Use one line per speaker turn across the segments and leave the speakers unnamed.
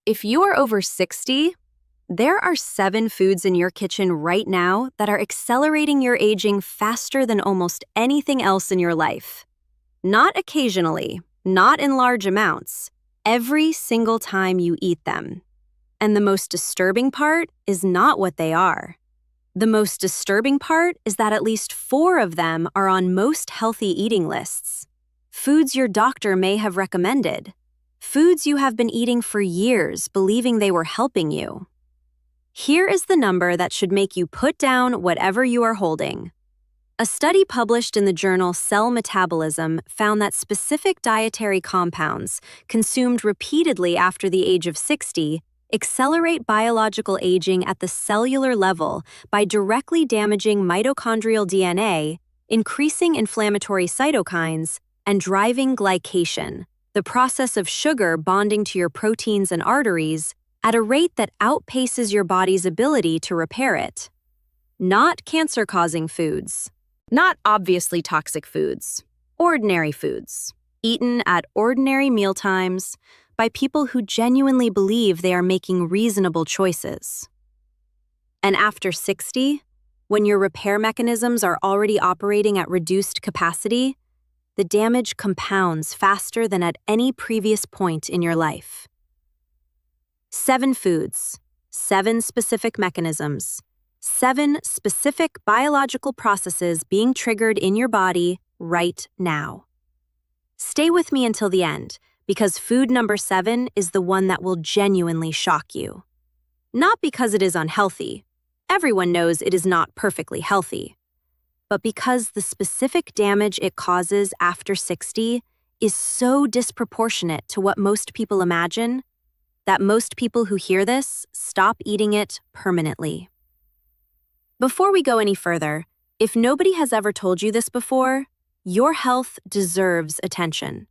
If you are over 60, there are 7 foods in your kitchen right now that are accelerating your aging faster than almost anything else in your life. Not occasionally, not in large amounts, every single time you eat them. And the most disturbing part is not what they are. The most disturbing part is that at least 4 of them are on most healthy eating lists. Foods your doctor may have recommended. Foods you have been eating for years, believing they were helping you. Here is the number that should make you put down whatever you are holding. A study published in the journal Cell Metabolism found that specific dietary compounds consumed repeatedly after the age of 60 accelerate biological aging at the cellular level by directly damaging mitochondrial DNA, increasing inflammatory cytokines, and driving glycation, the process of sugar bonding to your proteins and arteries, at a rate that outpaces your body's ability to repair it. Not cancer-causing foods. Not obviously toxic foods. Ordinary foods. Eaten at ordinary mealtimes by people who genuinely believe they are making reasonable choices. And after 60, when your repair mechanisms are already operating at reduced capacity, the damage compounds faster than at any previous point in your life. 7 foods, 7 specific mechanisms, 7 specific biological processes being triggered in your body right now. Stay with me until the end, because food number 7 is the one that will genuinely shock you. Not because it is unhealthy. Everyone knows it is not perfectly healthy. But because the specific damage it causes after 60 is so disproportionate to what most people imagine, that most people who hear this stop eating it permanently. Before we go any further, if nobody has ever told you this before, your health deserves attention.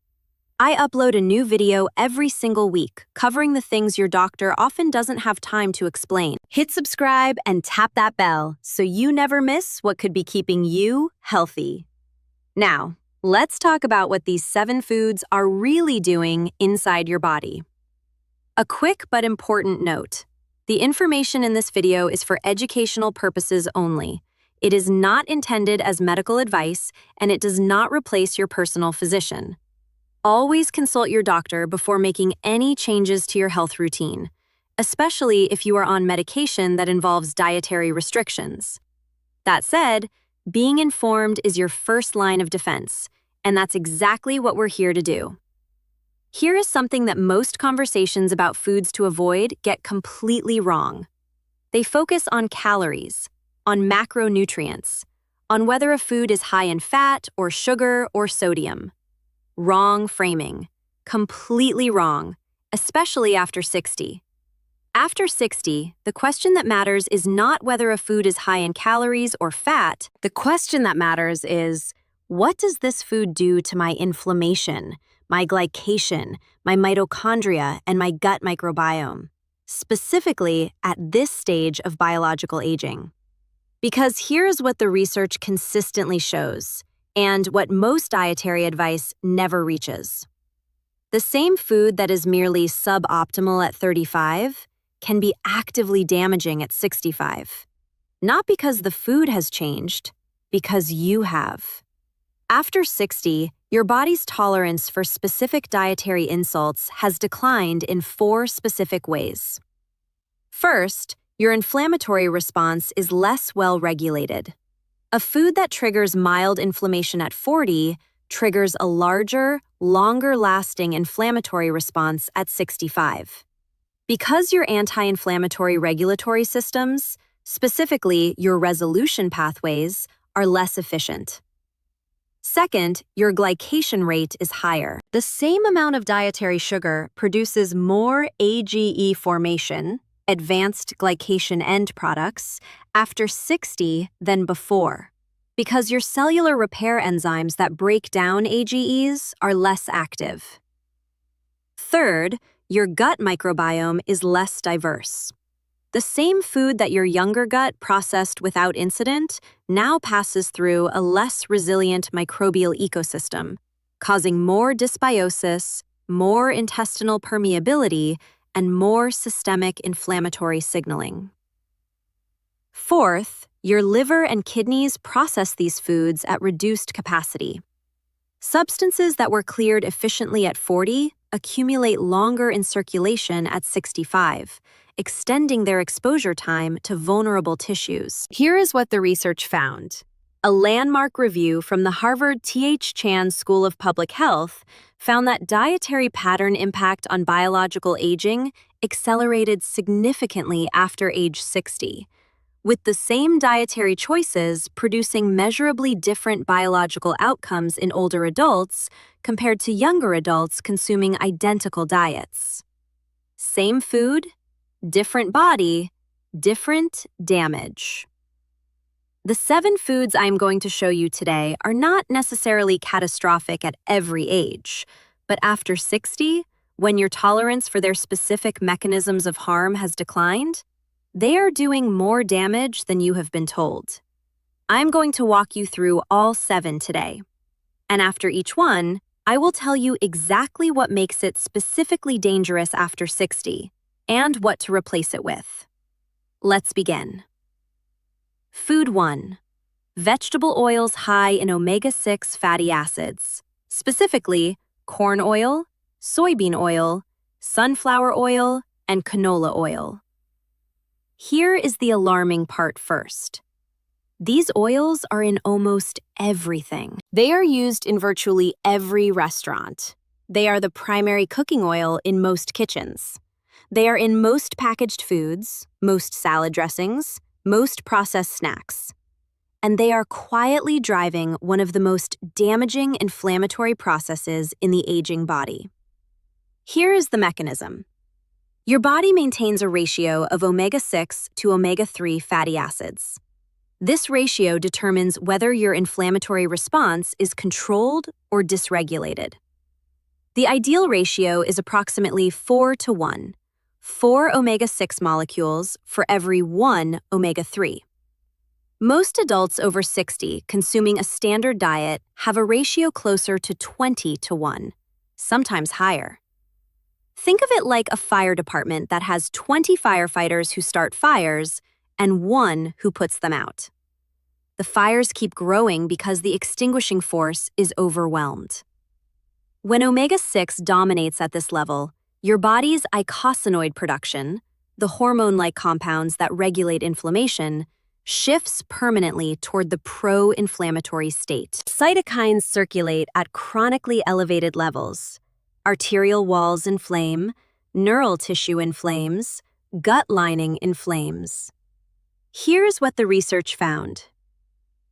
I upload a new video every single week covering the things your doctor often doesn't have time to explain. Hit subscribe and tap that bell so you never miss what could be keeping you healthy. Now, let's talk about what these 7 foods are really doing inside your body. A quick but important note. The information in this video is for educational purposes only. It is not intended as medical advice, and it does not replace your personal physician. Always consult your doctor before making any changes to your health routine, especially if you are on medication that involves dietary restrictions. That said, being informed is your first line of defense, and that's exactly what we're here to do. Here is something that most conversations about foods to avoid get completely wrong. They focus on calories, on macronutrients, on whether a food is high in fat or sugar or sodium. Wrong framing. Completely wrong, especially after 60. After 60, the question that matters is not whether a food is high in calories or fat. The question that matters is, what does this food do to my inflammation, my glycation, my mitochondria, and my gut microbiome, specifically at this stage of biological aging? Because here's what the research consistently shows, and what most dietary advice never reaches. The same food that is merely suboptimal at 35 can be actively damaging at 65. Not because the food has changed, because you have. After 60, your body's tolerance for specific dietary insults has declined in 4 specific ways. First, your inflammatory response is less well regulated. A food that triggers mild inflammation at 40 triggers a larger, longer-lasting inflammatory response at 65. Because your anti-inflammatory regulatory systems, specifically your resolution pathways, are less efficient. Second, your glycation rate is higher. The same amount of dietary sugar produces more AGE formation, advanced glycation end products, after 60 than before, because your cellular repair enzymes that break down AGEs are less active. Third, your gut microbiome is less diverse. The same food that your younger gut processed without incident now passes through a less resilient microbial ecosystem, causing more dysbiosis, more intestinal permeability, and more systemic inflammatory signaling. Fourth, your liver and kidneys process these foods at reduced capacity. Substances that were cleared efficiently at 40 accumulate longer in circulation at 65, extending their exposure time to vulnerable tissues. Here is what the research found. A landmark review from the Harvard T.H. Chan School of Public Health found that dietary pattern impact on biological aging accelerated significantly after age 60, with the same dietary choices producing measurably different biological outcomes in older adults compared to younger adults consuming identical diets. Same food, different body, different damage. The 7 foods I'm going to show you today are not necessarily catastrophic at every age, but after 60, when your tolerance for their specific mechanisms of harm has declined, they are doing more damage than you have been told. I'm going to walk you through all 7 today. And after each one, I will tell you exactly what makes it specifically dangerous after 60 and what to replace it with. Let's begin. Food 1. Vegetable oils high in omega-6 fatty acids, specifically corn oil, soybean oil, sunflower oil, and canola oil. Here is the alarming part first. These oils are in almost everything. They are used in virtually every restaurant. They are the primary cooking oil in most kitchens. They are in most packaged foods, most salad dressings, most processed snacks. And they are quietly driving one of the most damaging inflammatory processes in the aging body. Here is the mechanism. Your body maintains a ratio of omega-6 to omega-3 fatty acids. This ratio determines whether your inflammatory response is controlled or dysregulated. The ideal ratio is approximately 4 to 1, 4 omega-6 molecules for every 1 omega-3. Most adults over 60 consuming a standard diet have a ratio closer to 20 to 1, sometimes higher. Think of it like a fire department that has 20 firefighters who start fires and 1 who puts them out. The fires keep growing because the extinguishing force is overwhelmed. When omega-6 dominates at this level, your body's eicosanoid production, the hormone-like compounds that regulate inflammation, shifts permanently toward the pro-inflammatory state. Cytokines circulate at chronically elevated levels. Arterial walls inflame, neural tissue inflames, gut lining inflames. Here's what the research found.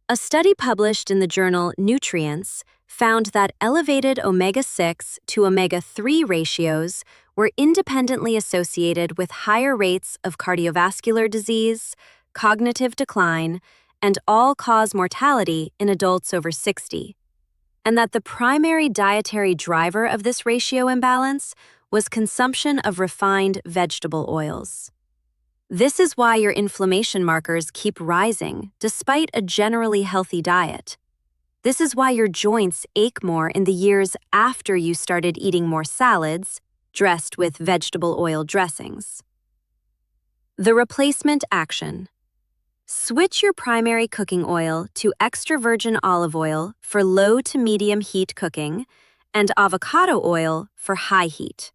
A study published in the journal Nutrients found that elevated omega-6 to omega-3 ratios were independently associated with higher rates of cardiovascular disease, cognitive decline, and all-cause mortality in adults over 60. And that the primary dietary driver of this ratio imbalance was consumption of refined vegetable oils. This is why your inflammation markers keep rising despite a generally healthy diet. This is why your joints ache more in the years after you started eating more salads, dressed with vegetable oil dressings. The replacement action. Switch your primary cooking oil to extra virgin olive oil for low to medium heat cooking and avocado oil for high heat.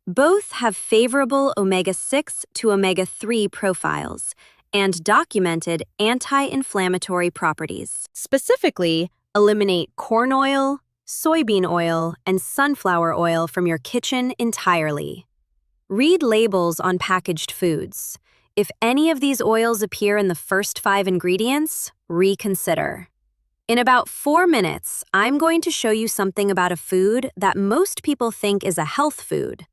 Both have favorable omega-6 to omega-3 profiles and documented anti-inflammatory properties. Specifically, eliminate corn oil, soybean oil, and sunflower oil from your kitchen entirely. Read labels on packaged foods. If any of these oils appear in the first 5 ingredients, reconsider. In about 4 minutes, I'm going to show you something about a food that most people think is a health food,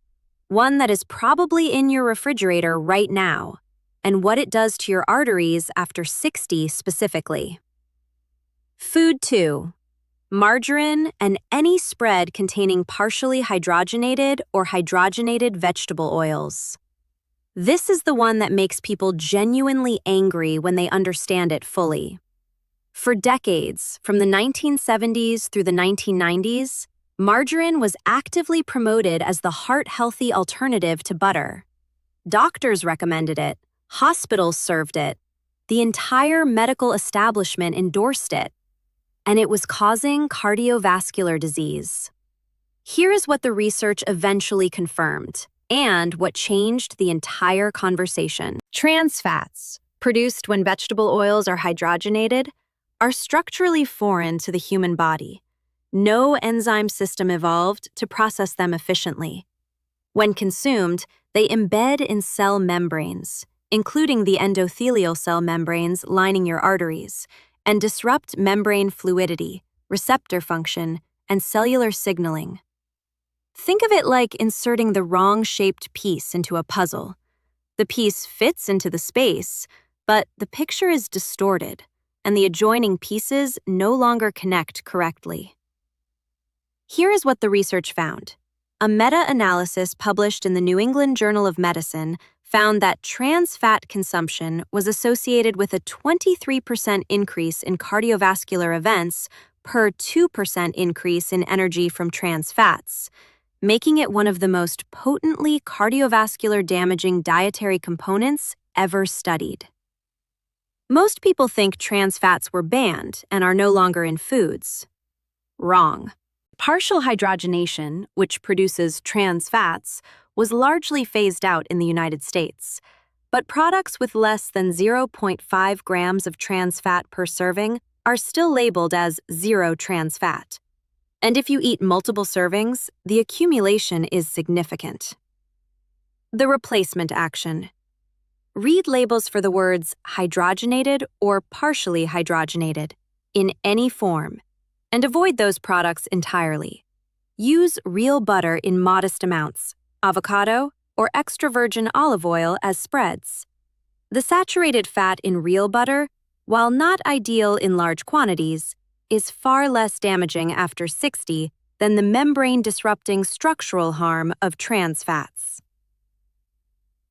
one that is probably in your refrigerator right now, and what it does to your arteries after 60 specifically. Food 2. Margarine and any spread containing partially hydrogenated or hydrogenated vegetable oils. This is the one that makes people genuinely angry when they understand it fully. For decades, from the 1970s through the 1990s, Margarine was actively promoted as the heart-healthy alternative to butter. Doctors recommended it, hospitals served it, the entire medical establishment endorsed it, and it was causing cardiovascular disease. Here is what the research eventually confirmed, and what changed the entire conversation. Trans fats, produced when vegetable oils are hydrogenated, are structurally foreign to the human body. No enzyme system evolved to process them efficiently. When consumed, they embed in cell membranes, including the endothelial cell membranes lining your arteries, and disrupt membrane fluidity, receptor function, and cellular signaling. Think of it like inserting the wrong-shaped piece into a puzzle. The piece fits into the space, but the picture is distorted, and the adjoining pieces no longer connect correctly. Here is what the research found. A meta-analysis published in the New England Journal of Medicine found that trans fat consumption was associated with a 23% increase in cardiovascular events per 2% increase in energy from trans fats, making it one of the most potently cardiovascular damaging dietary components ever studied. Most people think trans fats were banned and are no longer in foods. Wrong. Partial hydrogenation, which produces trans fats, was largely phased out in the United States, but products with less than 0.5 grams of trans fat per serving are still labeled as zero trans fat. And if you eat multiple servings, the accumulation is significant. The replacement action. Read labels for the words hydrogenated or partially hydrogenated in any form, and avoid those products entirely. Use real butter in modest amounts, avocado, or extra virgin olive oil as spreads. The saturated fat in real butter, while not ideal in large quantities, is far less damaging after 60 than the membrane-disrupting structural harm of trans fats.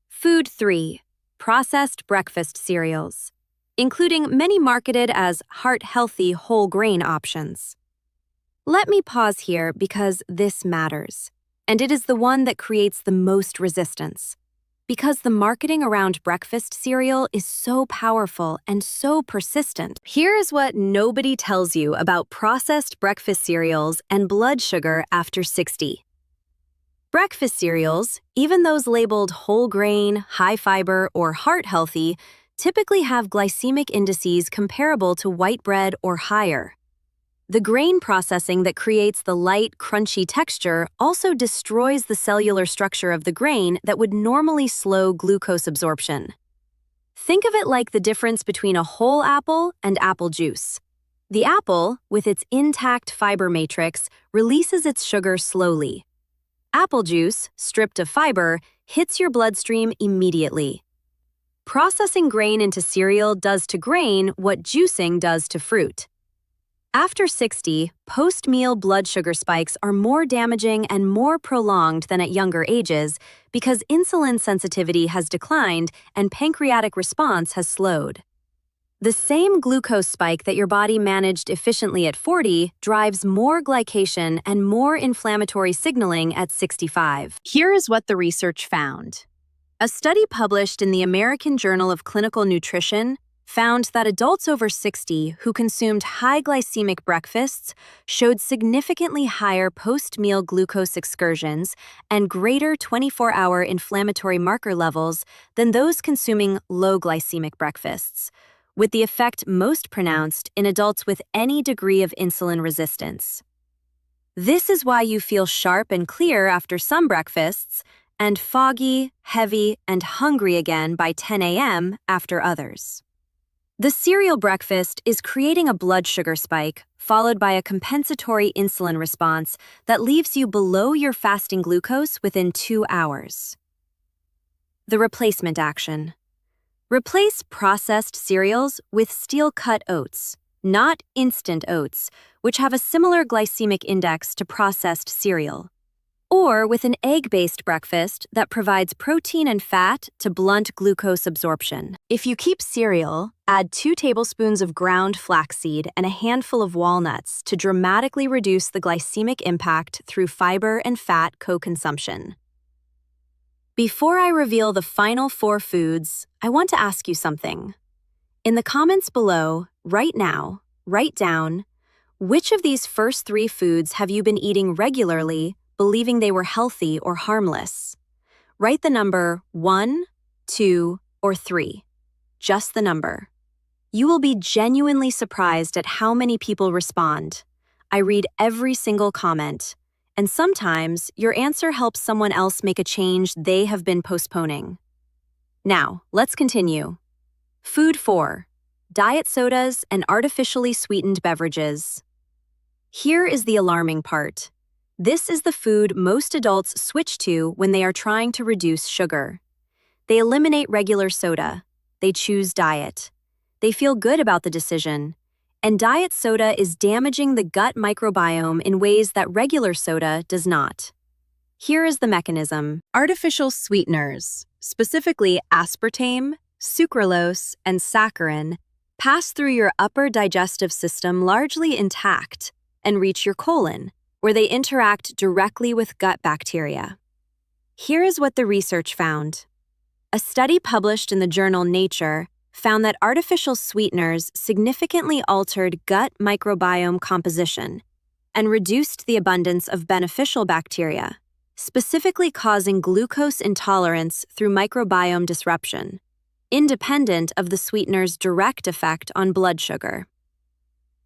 Food 3. Processed breakfast cereals, including many marketed as heart-healthy whole grain options. Let me pause here because this matters, and it is the one that creates the most resistance. Because the marketing around breakfast cereal is so powerful and so persistent. Here is what nobody tells you about processed breakfast cereals and blood sugar after 60. Breakfast cereals, even those labeled whole grain, high fiber, or heart healthy, typically have glycemic indices comparable to white bread or higher. The grain processing that creates the light, crunchy texture also destroys the cellular structure of the grain that would normally slow glucose absorption. Think of it like the difference between a whole apple and apple juice. The apple, with its intact fiber matrix, releases its sugar slowly. Apple juice, stripped of fiber, hits your bloodstream immediately. Processing grain into cereal does to grain what juicing does to fruit. After 60, post-meal blood sugar spikes are more damaging and more prolonged than at younger ages because insulin sensitivity has declined and pancreatic response has slowed. The same glucose spike that your body managed efficiently at 40 drives more glycation and more inflammatory signaling at 65. Here is what the research found. A study published in the American Journal of Clinical Nutrition found that adults over 60 who consumed high glycemic breakfasts showed significantly higher post-meal glucose excursions and greater 24-hour inflammatory marker levels than those consuming low glycemic breakfasts, with the effect most pronounced in adults with any degree of insulin resistance. This is why you feel sharp and clear after some breakfasts and foggy, heavy, and hungry again by 10 a.m. after others. The cereal breakfast is creating a blood sugar spike, followed by a compensatory insulin response that leaves you below your fasting glucose within 2 hours. The replacement action. Replace processed cereals with steel-cut oats, not instant oats, which have a similar glycemic index to processed cereal. or with an egg-based breakfast that provides protein and fat to blunt glucose absorption. If you keep cereal, add 2 tablespoons of ground flaxseed and a handful of walnuts to dramatically reduce the glycemic impact through fiber and fat co-consumption. Before I reveal the final 4 foods, I want to ask you something. In the comments below, right now, write down, which of these first 3 foods have you been eating regularly, believing they were healthy or harmless? Write the number 1, 2, or 3. Just the number. You will be genuinely surprised at how many people respond. I read every single comment, and sometimes your answer helps someone else make a change they have been postponing. Now, let's continue. Food 4. Diet sodas and artificially sweetened beverages. Here is the alarming part. This is the food most adults switch to when they are trying to reduce sugar. They eliminate regular soda. They choose diet. They feel good about the decision. And diet soda is damaging the gut microbiome in ways that regular soda does not. Here is the mechanism. Artificial sweeteners, specifically aspartame, sucralose, and saccharin, pass through your upper digestive system largely intact and reach your colon, where they interact directly with gut bacteria. Here is what the research found. A study published in the journal Nature found that artificial sweeteners significantly altered gut microbiome composition and reduced the abundance of beneficial bacteria, specifically causing glucose intolerance through microbiome disruption, independent of the sweetener's direct effect on blood sugar.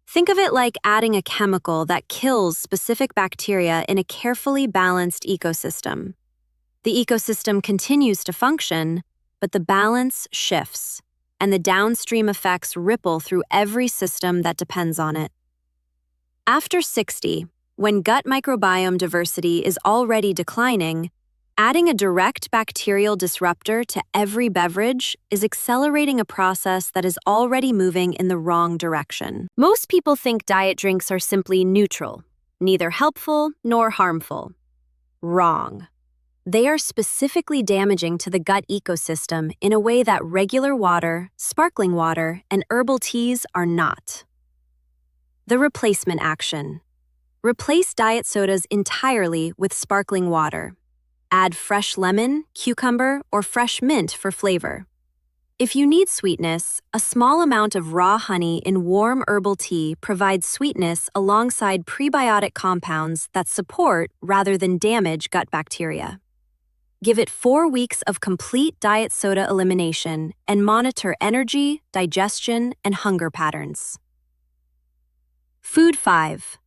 Think of it like adding a chemical that kills specific bacteria in a carefully balanced ecosystem. The ecosystem continues to function, but the balance shifts, and the downstream effects ripple through every system that depends on it. After 60, when gut microbiome diversity is already declining, adding a direct bacterial disruptor to every beverage is accelerating a process that is already moving in the wrong direction. Most people think diet drinks are simply neutral, neither helpful nor harmful. Wrong. They are specifically damaging to the gut ecosystem in a way that regular water, sparkling water, and herbal teas are not. The replacement action. Replace diet sodas entirely with sparkling water. Add fresh lemon, cucumber, or fresh mint for flavor. If you need sweetness, a small amount of raw honey in warm herbal tea provides sweetness alongside prebiotic compounds that support rather than damage gut bacteria. Give it 4 weeks of complete diet soda elimination and monitor energy, digestion, and hunger patterns. Food 5.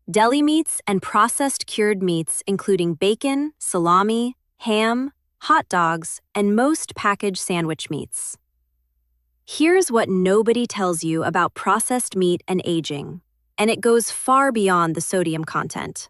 Deli meats and processed cured meats including bacon, salami, ham, hot dogs, and most packaged sandwich meats. Here's what nobody tells you about processed meat and aging, and it goes far beyond the sodium content.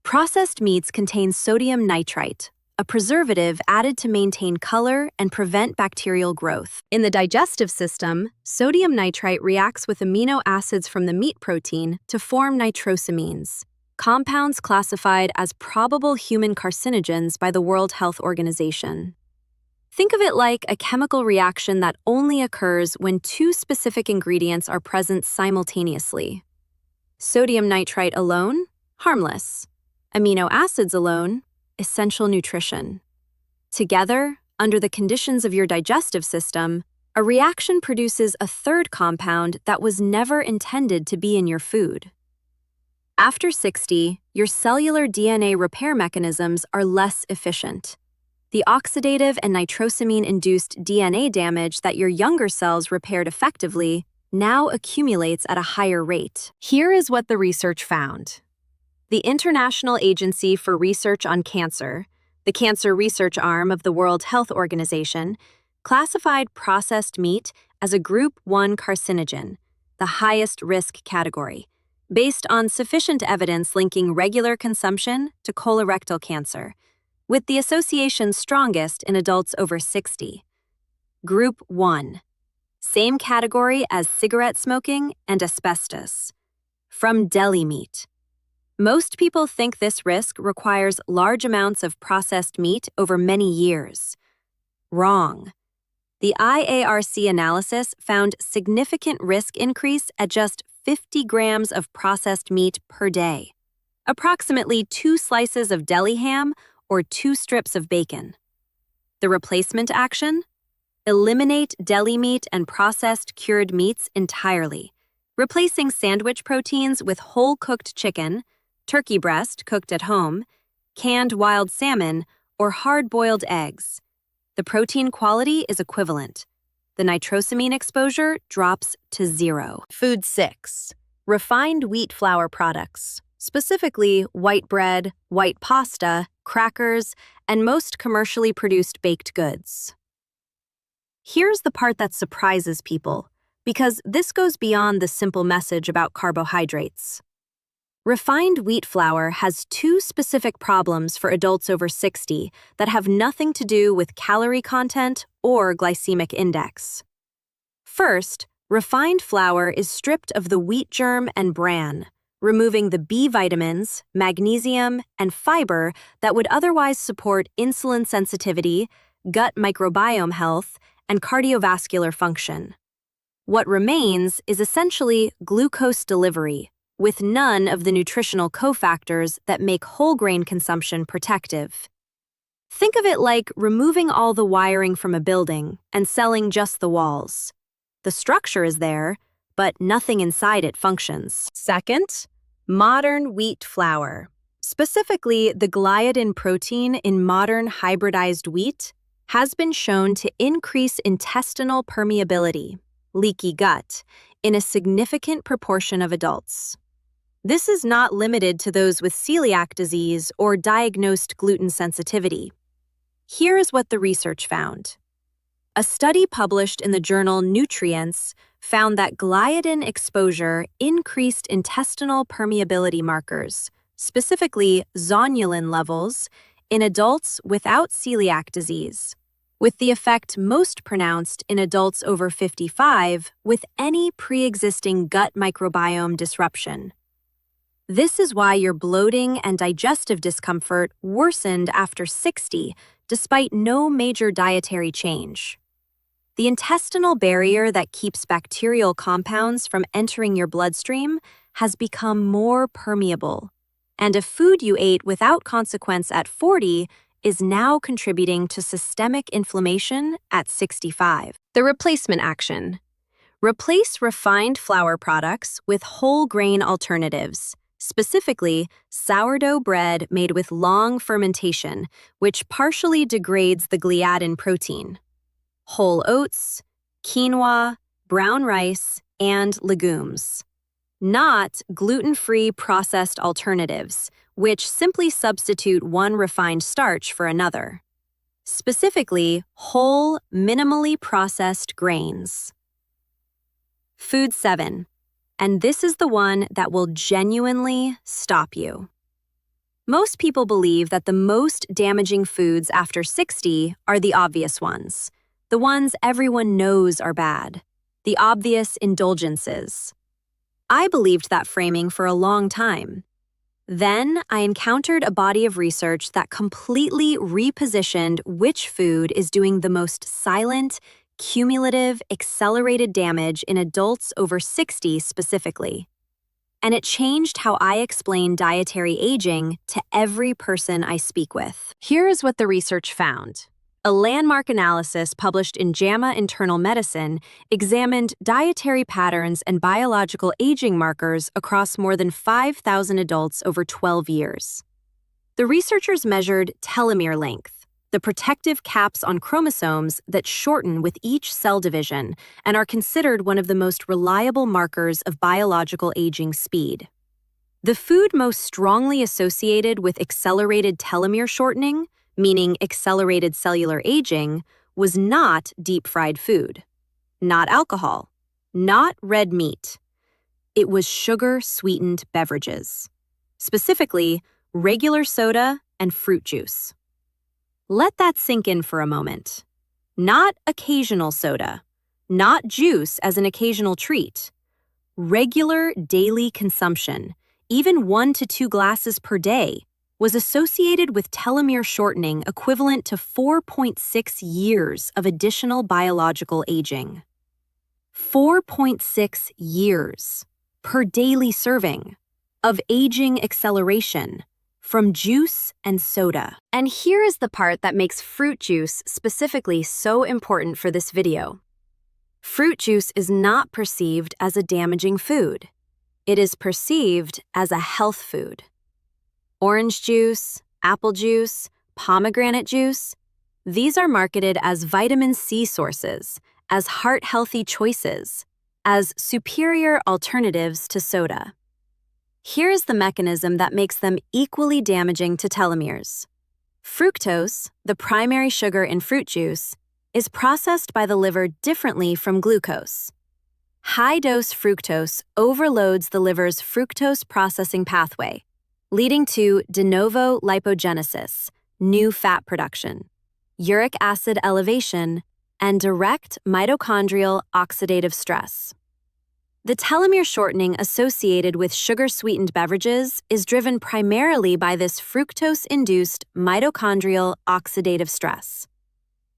Processed meats contain sodium nitrite, a preservative added to maintain color and prevent bacterial growth. In the digestive system, sodium nitrite reacts with amino acids from the meat protein to form nitrosamines, compounds classified as probable human carcinogens by the World Health Organization. Think of it like a chemical reaction that only occurs when 2 specific ingredients are present simultaneously. Sodium nitrite alone, harmless. Amino acids alone, essential nutrition. Together, under the conditions of your digestive system, a reaction produces a third compound that was never intended to be in your food. After 60, your cellular DNA repair mechanisms are less efficient. The oxidative and nitrosamine-induced DNA damage that your younger cells repaired effectively now accumulates at a higher rate. Here is what the research found. The International Agency for Research on Cancer, the cancer research arm of the World Health Organization, classified processed meat as a Group 1 carcinogen, the highest risk category, based on sufficient evidence linking regular consumption to colorectal cancer, with the association strongest in adults over 60. Group 1. Same category as cigarette smoking and asbestos. From deli meat. Most people think this risk requires large amounts of processed meat over many years. Wrong. The IARC analysis found significant risk increase at just 50 grams of processed meat per day, approximately 2 slices of deli ham or 2 strips of bacon. The replacement action? Eliminate deli meat and processed cured meats entirely, replacing sandwich proteins with whole-cooked chicken, turkey breast cooked at home, canned wild salmon, or hard-boiled eggs. The protein quality is equivalent. The nitrosamine exposure drops to 0. Food 6. Refined wheat flour products, specifically white bread, white pasta, crackers, and most commercially produced baked goods. Here's the part that surprises people, because this goes beyond the simple message about carbohydrates. Refined wheat flour has 2 specific problems for adults over 60 that have nothing to do with calorie content or glycemic index. First, refined flour is stripped of the wheat germ and bran, removing the B vitamins, magnesium, and fiber that would otherwise support insulin sensitivity, gut microbiome health, and cardiovascular function. What remains is essentially glucose delivery, with none of the nutritional cofactors that make whole grain consumption protective. Think of it like removing all the wiring from a building and selling just the walls. The structure is there, but nothing inside it functions. Second, modern wheat flour. Specifically, the gliadin protein in modern hybridized wheat has been shown to increase intestinal permeability, leaky gut, in a significant proportion of adults. This is not limited to those with celiac disease or diagnosed gluten sensitivity. Here is what the research found. A study published in the journal Nutrients found that gliadin exposure increased intestinal permeability markers, specifically zonulin levels, in adults without celiac disease, with the effect most pronounced in adults over 55 with any pre-existing gut microbiome disruption. This is why your bloating and digestive discomfort worsened after 60, despite no major dietary change. The intestinal barrier that keeps bacterial compounds from entering your bloodstream has become more permeable, and a food you ate without consequence at 40 is now contributing to systemic inflammation at 65. The replacement action. Replace refined flour products with whole grain alternatives, specifically sourdough bread made with long fermentation, which partially degrades the gliadin protein, whole oats, quinoa, brown rice, and legumes. Not gluten-free processed alternatives, which simply substitute one refined starch for another. Specifically, whole, minimally processed grains. Food 7. And this is the one that will genuinely stop you. Most people believe that the most damaging foods after 60 are the obvious ones, the ones everyone knows are bad, the obvious indulgences. I believed that framing for a long time. Then I encountered a body of research that completely repositioned which food is doing the most silent, cumulative, accelerated damage in adults over 60 specifically. And it changed how I explain dietary aging to every person I speak with. Here is what the research found. A landmark analysis published in JAMA Internal Medicine examined dietary patterns and biological aging markers across more than 5,000 adults over 12 years. The researchers measured telomere length, the protective caps on chromosomes that shorten with each cell division and are considered one of the most reliable markers of biological aging speed. The food most strongly associated with accelerated telomere shortening, meaning accelerated cellular aging, was not deep-fried food, not alcohol, not red meat. It was sugar-sweetened beverages, specifically regular soda and fruit juice. Let that sink in for a moment. Not occasional soda, not juice as an occasional treat. Regular daily consumption, even 1 to 2 glasses per day, was associated with telomere shortening equivalent to 4.6 years of additional biological aging. 4.6 years per daily serving of aging acceleration from juice and soda. And here is the part that makes fruit juice specifically so important for this video. Fruit juice is not perceived as a damaging food. It is perceived as a health food. Orange juice, apple juice, pomegranate juice, these are marketed as vitamin C sources, as heart-healthy choices, as superior alternatives to soda. Here's the mechanism that makes them equally damaging to telomeres. Fructose, the primary sugar in fruit juice, is processed by the liver differently from glucose. High-dose fructose overloads the liver's fructose processing pathway, leading to de novo lipogenesis, new fat production, uric acid elevation, and direct mitochondrial oxidative stress. The telomere shortening associated with sugar-sweetened beverages is driven primarily by this fructose-induced mitochondrial oxidative stress.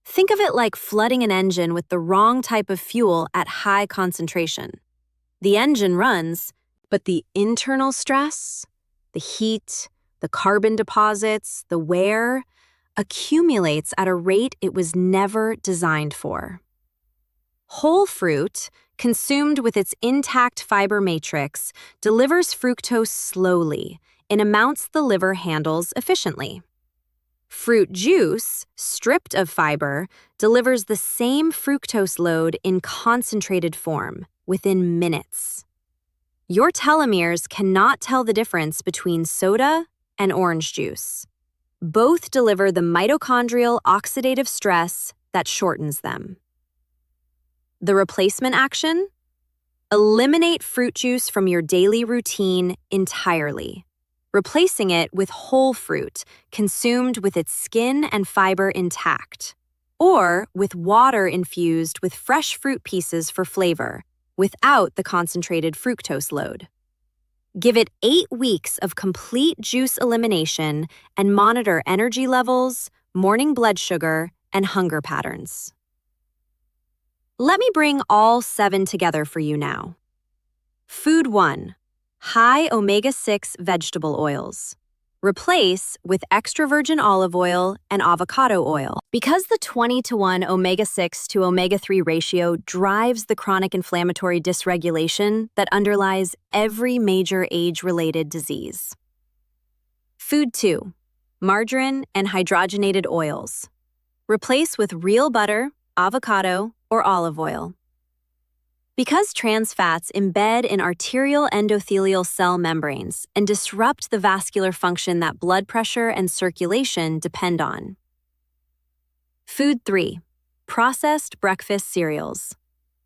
Think of it like flooding an engine with the wrong type of fuel at high concentration. The engine runs, but the internal stress, the heat, the carbon deposits, the wear, accumulates at a rate it was never designed for. Whole fruit, consumed with its intact fiber matrix, delivers fructose slowly, in amounts the liver handles efficiently. Fruit juice, stripped of fiber, delivers the same fructose load in concentrated form, within minutes. Your telomeres cannot tell the difference between soda and orange juice. Both deliver the mitochondrial oxidative stress that shortens them. The replacement action? Eliminate fruit juice from your daily routine entirely, replacing it with whole fruit consumed with its skin and fiber intact, or with water infused with fresh fruit pieces for flavor, without the concentrated fructose load. Give it 8 weeks of complete juice elimination and monitor energy levels, morning blood sugar, and hunger patterns. Let me bring all 7 together for you now. Food 1. High omega-6 vegetable oils. Replace with extra virgin olive oil and avocado oil. Because the 20-to-1 omega-6 to omega-3 ratio drives the chronic inflammatory dysregulation that underlies every major age-related disease. Food 2. Margarine and hydrogenated oils. Replace with real butter, avocado, or olive oil. Because trans fats embed in arterial endothelial cell membranes and disrupt the vascular function that blood pressure and circulation depend on. Food 3. Processed breakfast cereals.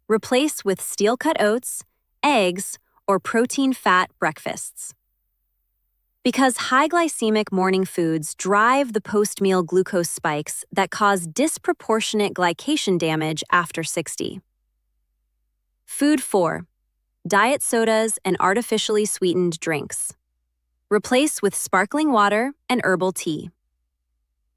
Replace with steel-cut oats, eggs, or protein-fat breakfasts. Because high glycemic morning foods drive the post-meal glucose spikes that cause disproportionate glycation damage after 60. Food 4. Diet sodas and artificially sweetened drinks. Replace with sparkling water and herbal tea.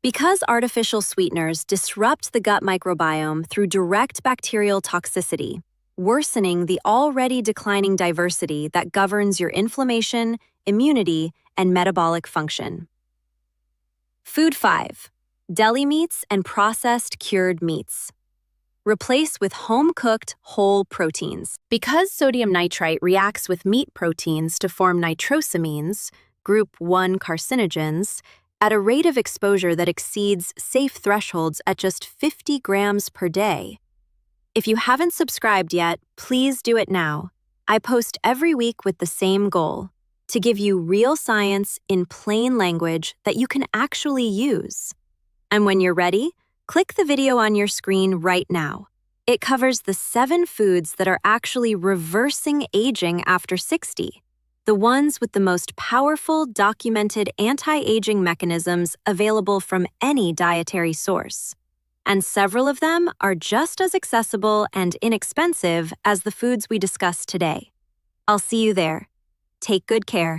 Because artificial sweeteners disrupt the gut microbiome through direct bacterial toxicity, worsening the already declining diversity that governs your inflammation, immunity, and metabolic function. Food 5. Deli meats and processed cured meats. Replace with home-cooked whole proteins. Because sodium nitrite reacts with meat proteins to form nitrosamines, group 1 carcinogens, at a rate of exposure that exceeds safe thresholds at just 50 grams per day. If you haven't subscribed yet, please do it now. I post every week with the same goal: to give you real science in plain language that you can actually use. And when you're ready, click the video on your screen right now. It covers the 7 foods that are actually reversing aging after 60, the ones with the most powerful documented anti-aging mechanisms available from any dietary source. And several of them are just as accessible and inexpensive as the foods we discussed today. I'll see you there. Take good care.